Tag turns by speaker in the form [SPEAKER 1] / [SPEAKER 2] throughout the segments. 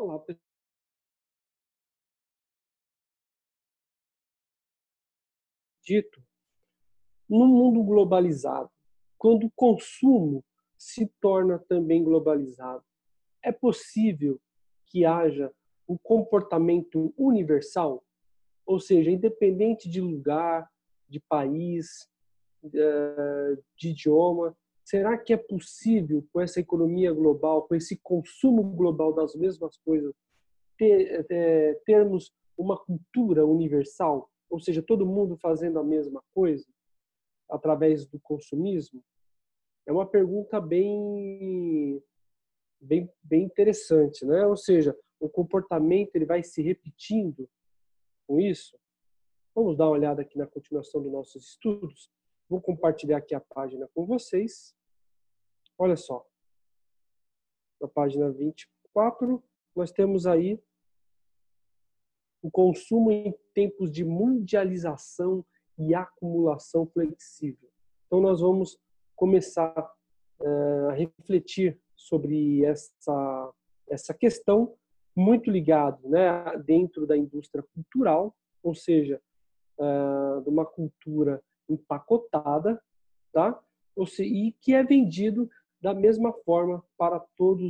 [SPEAKER 1] Olá, dito, no mundo globalizado, quando o consumo se torna também globalizado, é possível que haja um comportamento universal, ou seja, independente de lugar, de país, de idioma. Será que é possível, com essa economia global, com esse consumo global das mesmas coisas, termos uma cultura universal? Ou seja, todo mundo fazendo a mesma coisa através do consumismo? É uma pergunta bem interessante, né? Ou seja, o comportamento ele vai se repetindo com isso? Vamos dar uma olhada aqui na continuação dos nossos estudos. Vou compartilhar aqui a página com vocês. Olha só, na página 24, nós temos aí o consumo em tempos de mundialização e acumulação flexível. Então, nós vamos começar a refletir sobre essa questão, muito ligado, né, dentro da indústria cultural, ou seja, de uma cultura empacotada, tá? E que é vendido da mesma forma para todo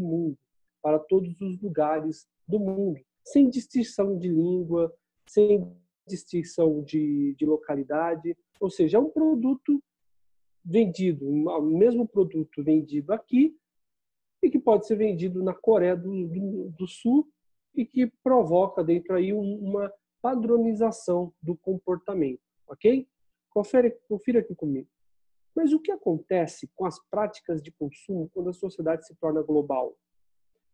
[SPEAKER 1] mundo, para todos os lugares do mundo, sem distinção de língua, sem distinção de localidade, ou seja, é um produto vendido, o mesmo produto vendido aqui e que pode ser vendido na Coreia do Sul e que provoca dentro aí uma padronização do comportamento, ok? Confira aqui comigo. Mas o que acontece com as práticas de consumo quando a sociedade se torna global?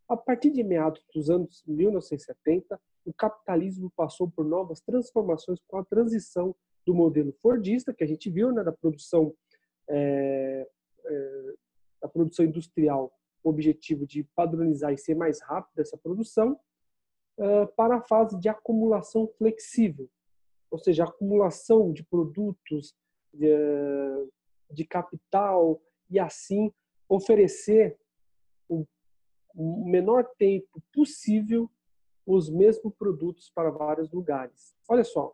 [SPEAKER 1] A partir de meados dos anos 1970, o capitalismo passou por novas transformações com a transição do modelo fordista, que a gente viu, né, é, da produção industrial, com o objetivo de padronizar e ser mais rápida essa produção, para a fase de acumulação flexível, ou seja, acumulação de produtos, de capital, e assim oferecer o menor tempo possível os mesmos produtos para vários lugares. Olha só,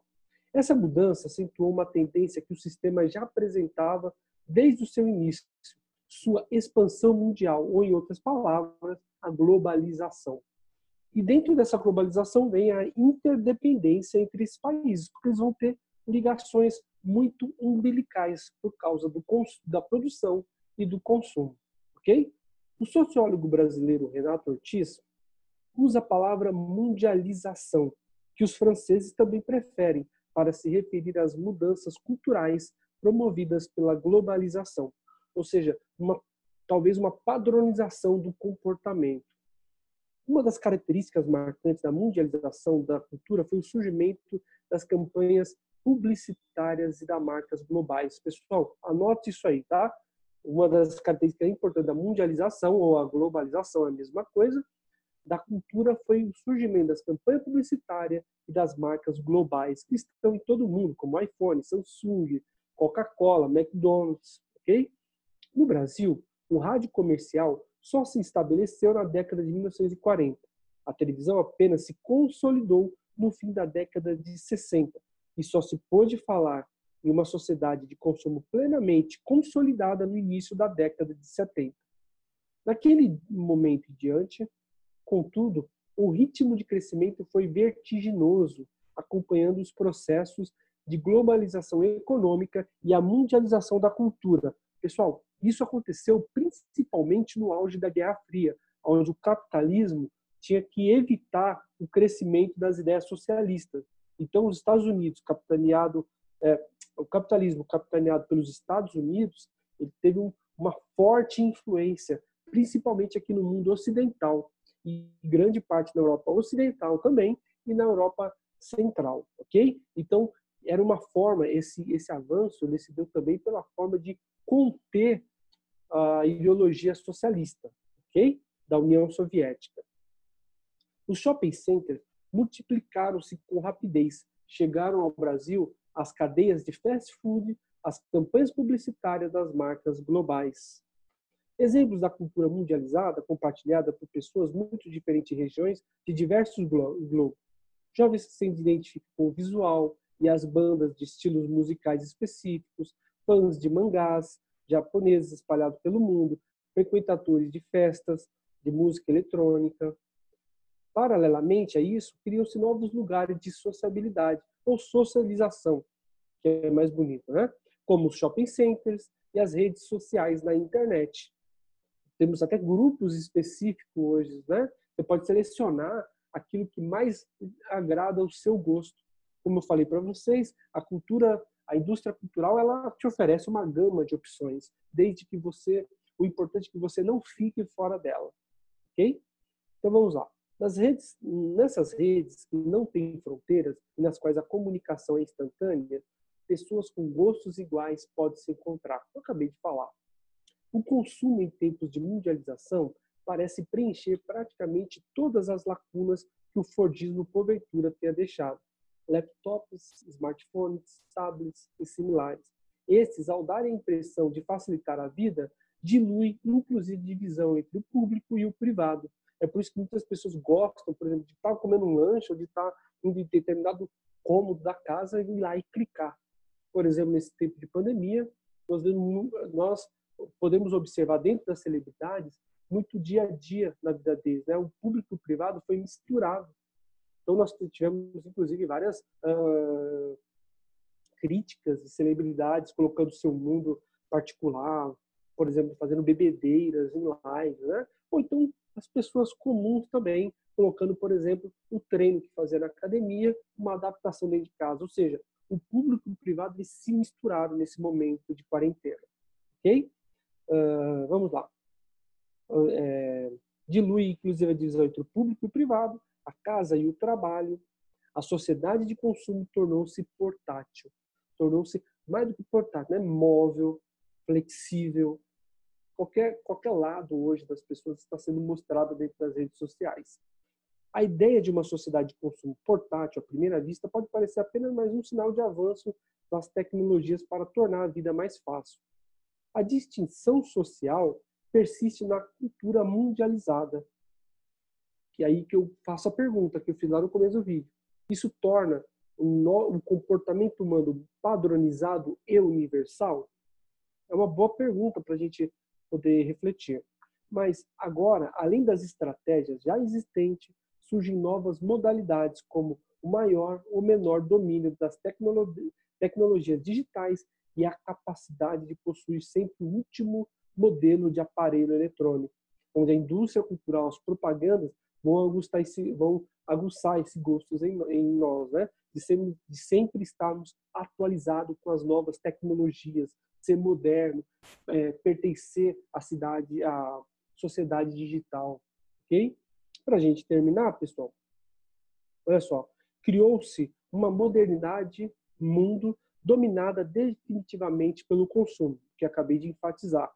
[SPEAKER 1] essa mudança acentuou uma tendência que o sistema já apresentava desde o seu início, sua expansão mundial, ou, em outras palavras, a globalização. E dentro dessa globalização vem a interdependência entre esses países, porque eles vão ter ligações muito umbilicais por causa da produção e do consumo, ok? O sociólogo brasileiro Renato Ortiz usa a palavra mundialização, que os franceses também preferem para se referir às mudanças culturais promovidas pela globalização, ou seja, talvez uma padronização do comportamento. Uma das características marcantes da mundialização da cultura foi o surgimento das campanhas publicitárias e das marcas globais. Pessoal, anote isso aí, tá? Uma das características importantes da mundialização ou a globalização é a mesma coisa, da cultura foi o surgimento das campanhas publicitárias e das marcas globais que estão em todo o mundo, como iPhone, Samsung, Coca-Cola, McDonald's, ok? No Brasil, o rádio comercial só se estabeleceu na década de 1940. A televisão apenas se consolidou no fim da década de 60 e só se pôde falar em uma sociedade de consumo plenamente consolidada no início da década de 70. Naquele momento em diante, contudo, o ritmo de crescimento foi vertiginoso, acompanhando os processos de globalização econômica e a mundialização da cultura. Pessoal, isso aconteceu principalmente no auge da Guerra Fria, onde o capitalismo tinha que evitar o crescimento das ideias socialistas. Então, os Estados Unidos, o capitalismo capitaneado pelos Estados Unidos, ele teve uma forte influência, principalmente aqui no mundo ocidental, e grande parte da Europa Ocidental também, e na Europa Central, ok? Então, era uma forma, esse avanço, ele se deu também pela forma de conter a ideologia socialista, ok? Da União Soviética. Os shopping centers multiplicaram-se com rapidez, chegaram ao Brasil as cadeias de fast food, as campanhas publicitárias das marcas globais. Exemplos da cultura mundializada, compartilhada por pessoas muito diferentes em regiões de diversos globos. Jovens se identificam com o visual e as bandas de estilos musicais específicos, fãs de mangás japoneses espalhados pelo mundo, frequentadores de festas de música eletrônica. Paralelamente a isso, criam-se novos lugares de sociabilidade ou socialização, que é mais bonito, né? Como os shopping centers e as redes sociais na internet. Temos até grupos específicos hoje, né? Você pode selecionar aquilo que mais agrada ao seu gosto. Como eu falei para vocês, a indústria cultural, ela te oferece uma gama de opções, desde que o importante é que você não fique fora dela, ok? Então vamos lá. Nessas redes que não têm fronteiras e nas quais a comunicação é instantânea, pessoas com gostos iguais podem se encontrar. Eu acabei de falar. O consumo em tempos de mundialização parece preencher praticamente todas as lacunas que o Fordismo porventura tenha deixado. Laptops, smartphones, tablets e similares. Esses, ao darem a impressão de facilitar a vida, diluem inclusive a divisão entre o público e o privado. É por isso que muitas pessoas gostam, por exemplo, de estar comendo um lanche ou de estar em determinado cômodo da casa e ir lá e clicar. Por exemplo, nesse tempo de pandemia, nós podemos observar dentro das celebridades muito dia a dia na vida deles, né? O público e o privado foi misturado. Então nós tivemos inclusive várias críticas de celebridades colocando seu mundo particular, por exemplo, fazendo bebedeiras em live, né? Ou então as pessoas comuns também colocando, por exemplo, o treino que fazia na academia, uma adaptação dentro de casa. Ou seja, o público e o privado eles se misturaram nesse momento de quarentena, ok? Vamos lá. Dilui, inclusive, a divisão entre o público e o privado, a casa e o trabalho. A sociedade de consumo tornou-se portátil. Tornou-se mais do que portátil, né? Móvel, flexível. Qualquer lado hoje das pessoas está sendo mostrado dentro das redes sociais. A ideia de uma sociedade de consumo portátil, à primeira vista, pode parecer apenas mais um sinal de avanço das tecnologias para tornar a vida mais fácil. A distinção social persiste na cultura mundializada. Que é aí que eu faço a pergunta que eu fiz lá no começo do vídeo. Isso torna um comportamento humano padronizado e universal? É uma boa pergunta para a gente poder refletir. Mas agora, além das estratégias já existentes, surgem novas modalidades, como o maior ou menor domínio das tecnologias digitais e a capacidade de possuir sempre o último modelo de aparelho eletrônico, onde a indústria cultural, as propagandas vão aguçar esse gosto em nós, né? De sempre estarmos atualizados com as novas tecnologias, ser moderno, pertencer à sociedade digital, ok? Para a gente terminar, pessoal, olha só, criou-se uma modernidade mundo dominada definitivamente pelo consumo, que acabei de enfatizar.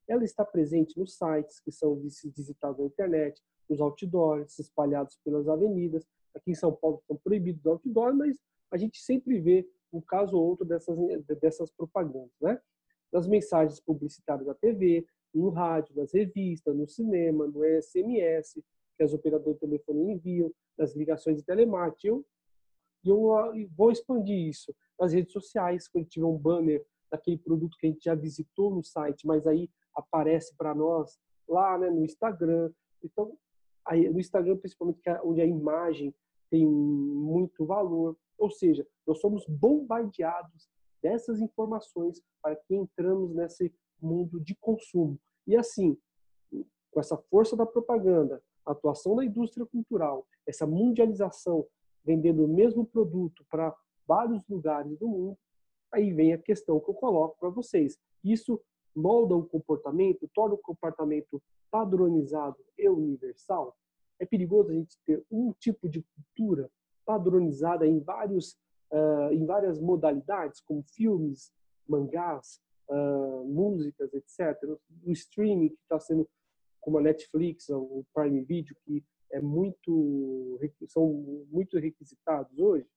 [SPEAKER 1] Ela está presente nos sites que são visitados na internet, nos outdoors espalhados pelas avenidas. Aqui em São Paulo estão proibidos os outdoors, mas a gente sempre vê um caso ou outro dessas propagandas, né? Nas mensagens publicitárias da TV, no rádio, nas revistas, no cinema, no SMS, que as operadoras de telefone enviam, nas ligações de telemarketing. Eu vou expandir isso nas redes sociais, quando tiver um banner daquele produto que a gente já visitou no site, mas aí aparece para nós lá, né, no Instagram. Então, aí, no Instagram, principalmente, que é onde a imagem tem muito valor. Ou seja, nós somos bombardeados dessas informações para que entramos nesse mundo de consumo. E assim, com essa força da propaganda, a atuação da indústria cultural, essa mundialização, vendendo o mesmo produto para vários lugares do mundo, aí vem a questão que eu coloco para vocês. Isso molda o comportamento, torna o comportamento padronizado e universal? É perigoso a gente ter um tipo de cultura padronizada em várias modalidades, como filmes, mangás, músicas, etc. O streaming que está sendo, como a Netflix, o Prime Video, que são muito requisitados hoje.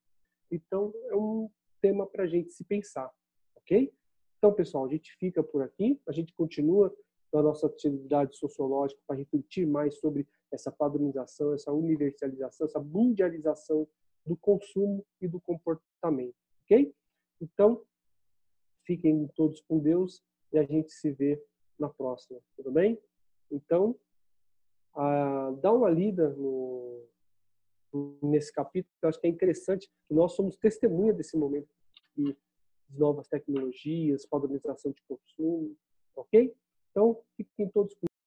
[SPEAKER 1] Então, é um tema para a gente se pensar, ok? Então, pessoal, a gente fica por aqui, a gente continua da nossa atividade sociológica para refletir mais sobre essa padronização, essa universalização, essa mundialização do consumo e do comportamento, ok? Então, fiquem todos com Deus e a gente se vê na próxima, tudo bem? Então, dá uma lida nesse capítulo, eu acho que é interessante, que nós somos testemunha desse momento de novas tecnologias, padronização de consumo, ok? Então, fiquem todos com